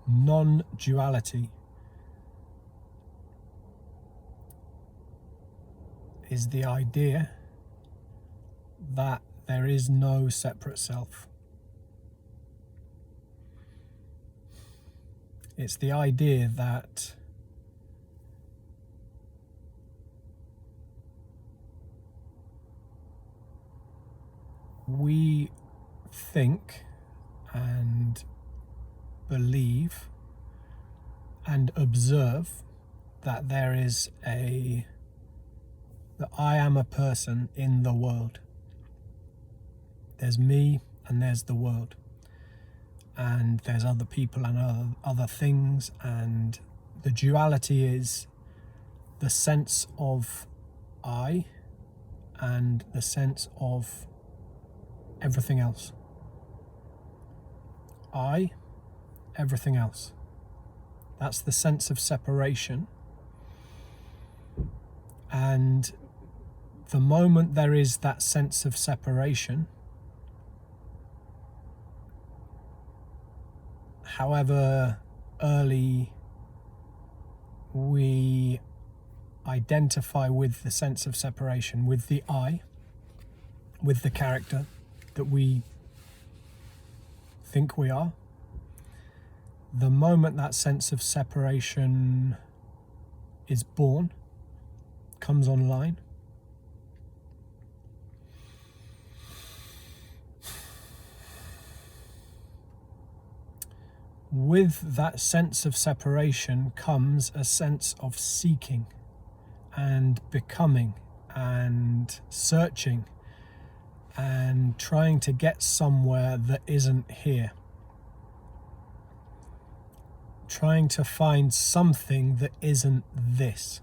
Non-duality is the idea that there is no separate self. It's the idea that we think and believe and observe that that I am a person in the world. There's me and there's the world. And there's other people and other things, and the duality is the sense of I and the sense of everything else. I, everything else. That's the sense of separation. And the moment there is that sense of separation, however early we identify with the sense of separation, with the I, with the character that we think we are, the moment that sense of separation is born, comes online, with that sense of separation comes a sense of seeking and becoming and searching and trying to get somewhere that isn't here. Trying to find something that isn't this.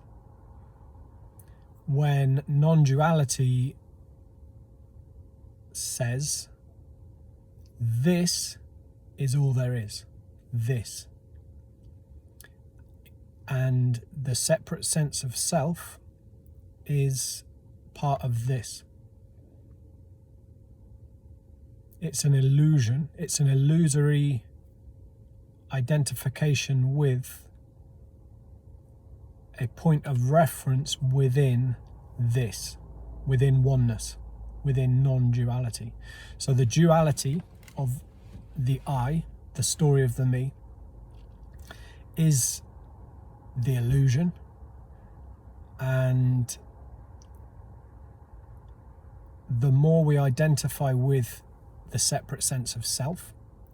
When non-duality says, this is all there is. This. And the separate sense of self is part of this. It's an illusion. It's an illusory identification with a point of reference within this, within oneness, within non-duality. So the duality of the I, the story of the me, is the illusion, and the more we identify with the separate sense of self,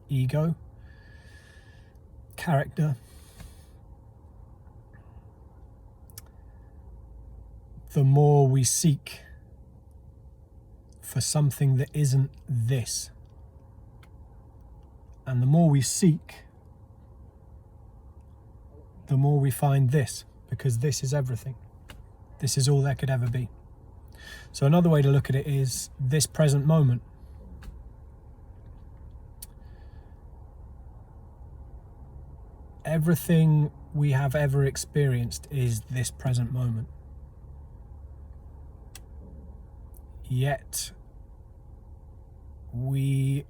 ego, character, the more we seek for something that isn't this. And the more we seek, the more we find this, because this is everything. This is all there could ever be. So another way to look at it is this present moment. Everything we have ever experienced is this present moment. Yet we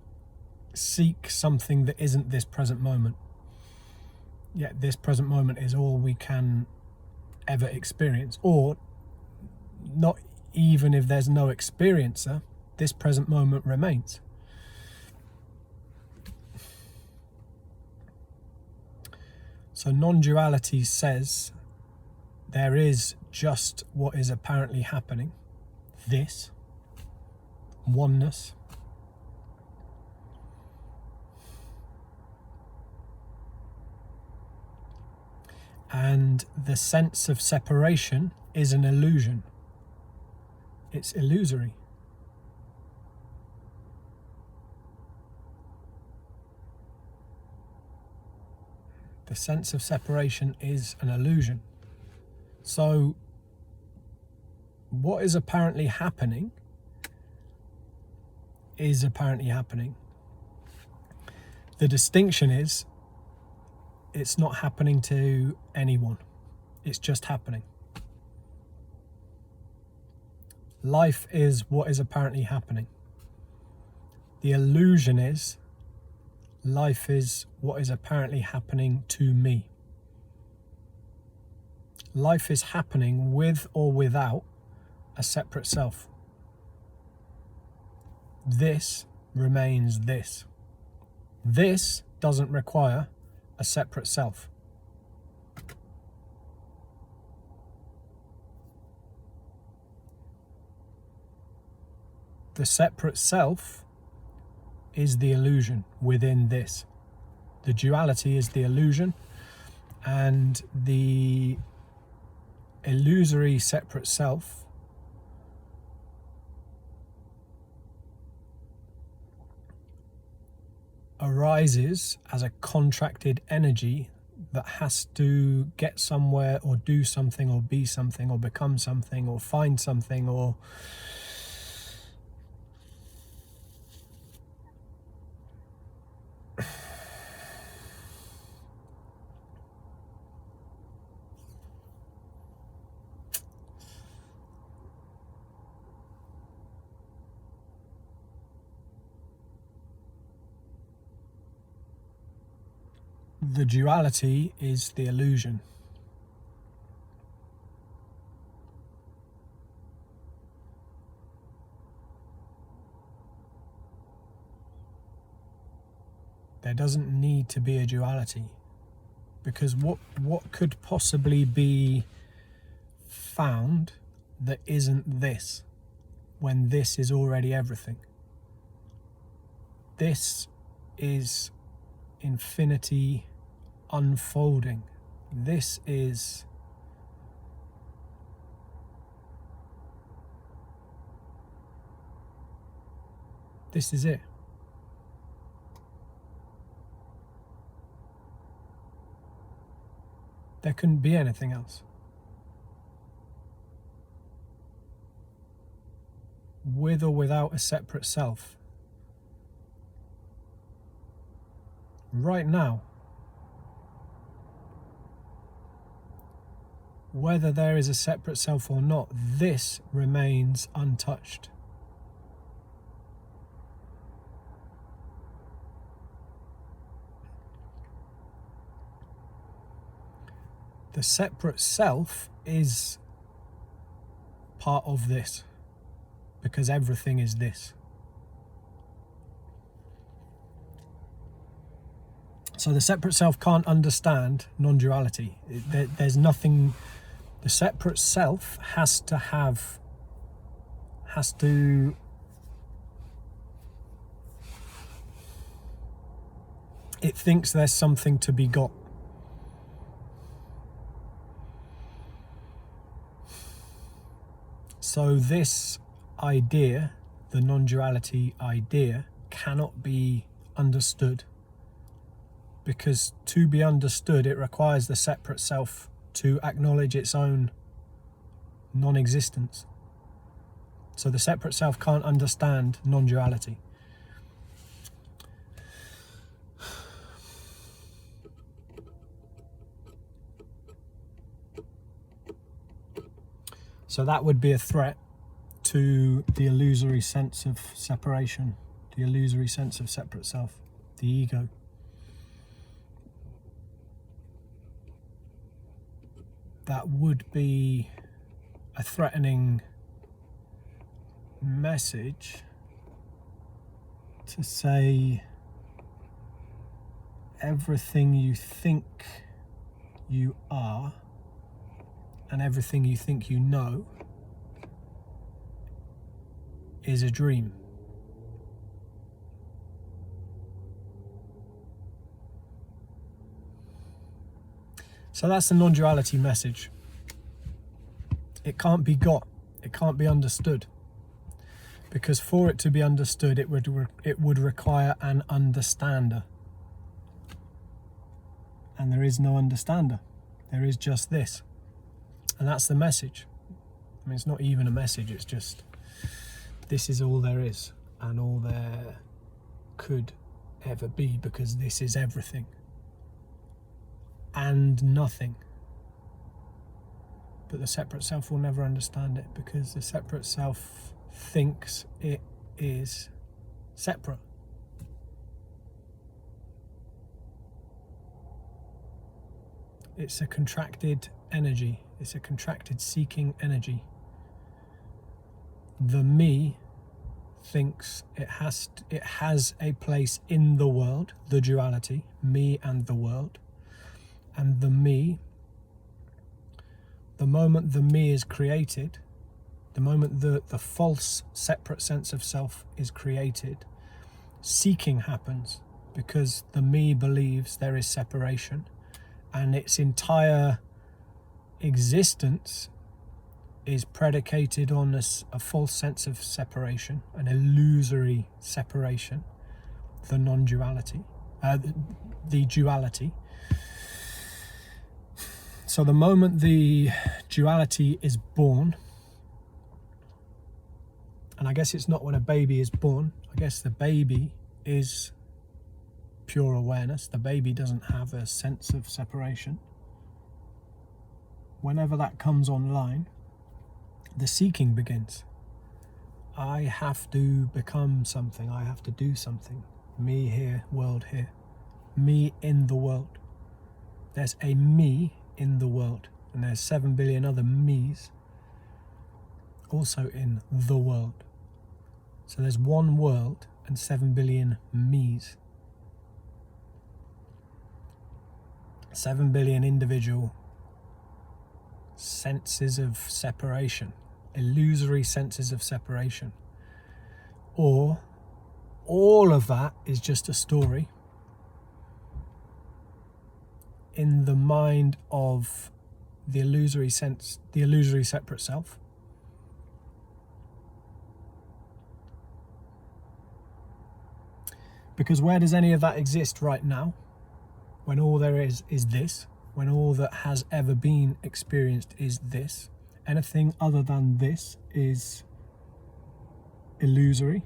seek something that isn't this present moment. Yet this present moment is all we can ever experience. Or not even if there's no experiencer, this present moment remains. So non-duality says there is just what is apparently happening. This. Oneness. And the sense of separation is an illusion. It's illusory. The sense of separation is an illusion. So, what is apparently happening is apparently happening. The distinction is, it's not happening to anyone. It's just happening. Life is what is apparently happening. The illusion is, Life is what is apparently happening to me. Life is happening with or without a separate self. This remains this. This doesn't require a separate self. The separate self is the illusion within this. The duality is the illusion, and the illusory separate self arises as a contracted energy that has to get somewhere or do something or be something or become something or find something or the duality is the illusion. There doesn't need to be a duality, because what could possibly be found that isn't this, when this is already everything? This is infinity unfolding. This is it. There couldn't be anything else. With or without a separate self. Right now, whether there is a separate self or not, this remains untouched. The separate self is part of this, because everything is this. So the separate self can't understand non-duality. There's nothing. The separate self has to it thinks there's something to be got. So this idea, the non-duality idea, cannot be understood, because to be understood it requires the separate self to acknowledge its own non-existence. So the separate self can't understand non-duality. So that would be a threat to the illusory sense of separation, the illusory sense of separate self, the ego. That would be a threatening message to say everything you think you are and everything you think you know is a dream. So that's the non-duality message. It can't be got, it can't be understood, because for it to be understood it would require an understander, and there is no understander. There is just this, and that's the message. I mean, it's not even a message, it's just this is all there is and all there could ever be, because this is everything and nothing. But the separate self will never understand it, because the separate self thinks it is separate. It's a contracted energy. It's a contracted seeking energy. The me thinks it has a place in the world, the duality, me and the world. And the me, the moment the me is created, the moment the false separate sense of self is created, seeking happens, because the me believes there is separation, and its entire existence is predicated on a false sense of separation, an illusory separation, the non-duality, the duality. So the moment the duality is born, and I guess it's not when a baby is born, I guess the baby is pure awareness. The baby doesn't have a sense of separation. Whenever that comes online, the seeking begins. I have to become something. I have to do something. Me here, world here. Me in the world. There's a me in the world, and there's 7 billion other me's also in the world. So there's one world and 7 billion me's. 7 billion individual senses of separation, illusory senses of separation. Or all of that is just a story in the mind of the illusory sense, the illusory separate self. Because where does any of that exist right now? When all there is this, when all that has ever been experienced is this. Anything other than this is illusory.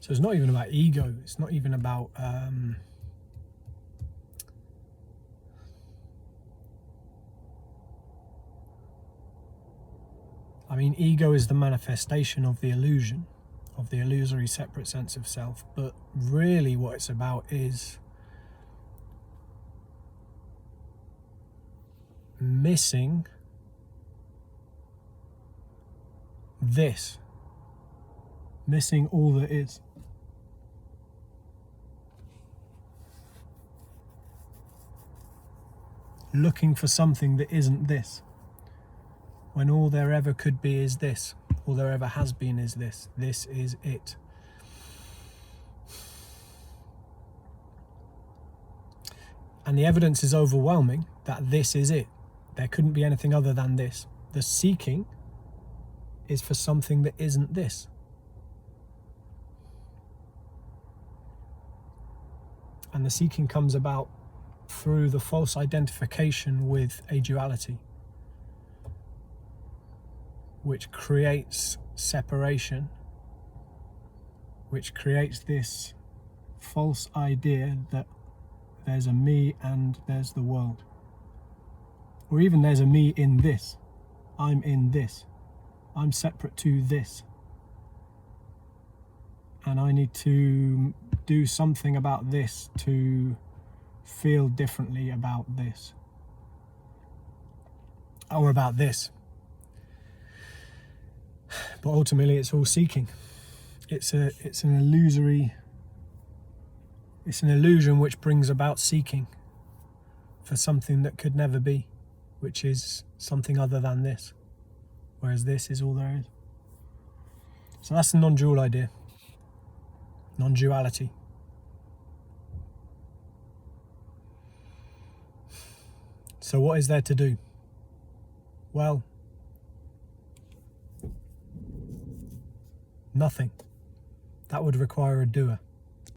So it's not even about ego. It's not even about I mean, ego is the manifestation of the illusion, of the illusory separate sense of self. But really what it's about is missing this, missing all that is. Looking for something that isn't this, when all there ever could be is this, all there ever has been is this. This is it. And the evidence is overwhelming that this is it. There couldn't be anything other than this. The seeking is for something that isn't this. And the seeking comes about through the false identification with a duality, which creates separation, which creates this false idea that there's a me and there's the world. Or even there's a me in this. I'm in this. I'm separate to this. And I need to do something about this to feel differently about this. Or about this. But ultimately it's all seeking. It's an illusion which brings about seeking for something that could never be, which is something other than this. Whereas this is all there is. So that's the non-dual idea. Non-duality. So what is there to do? Well, nothing. That would require a doer.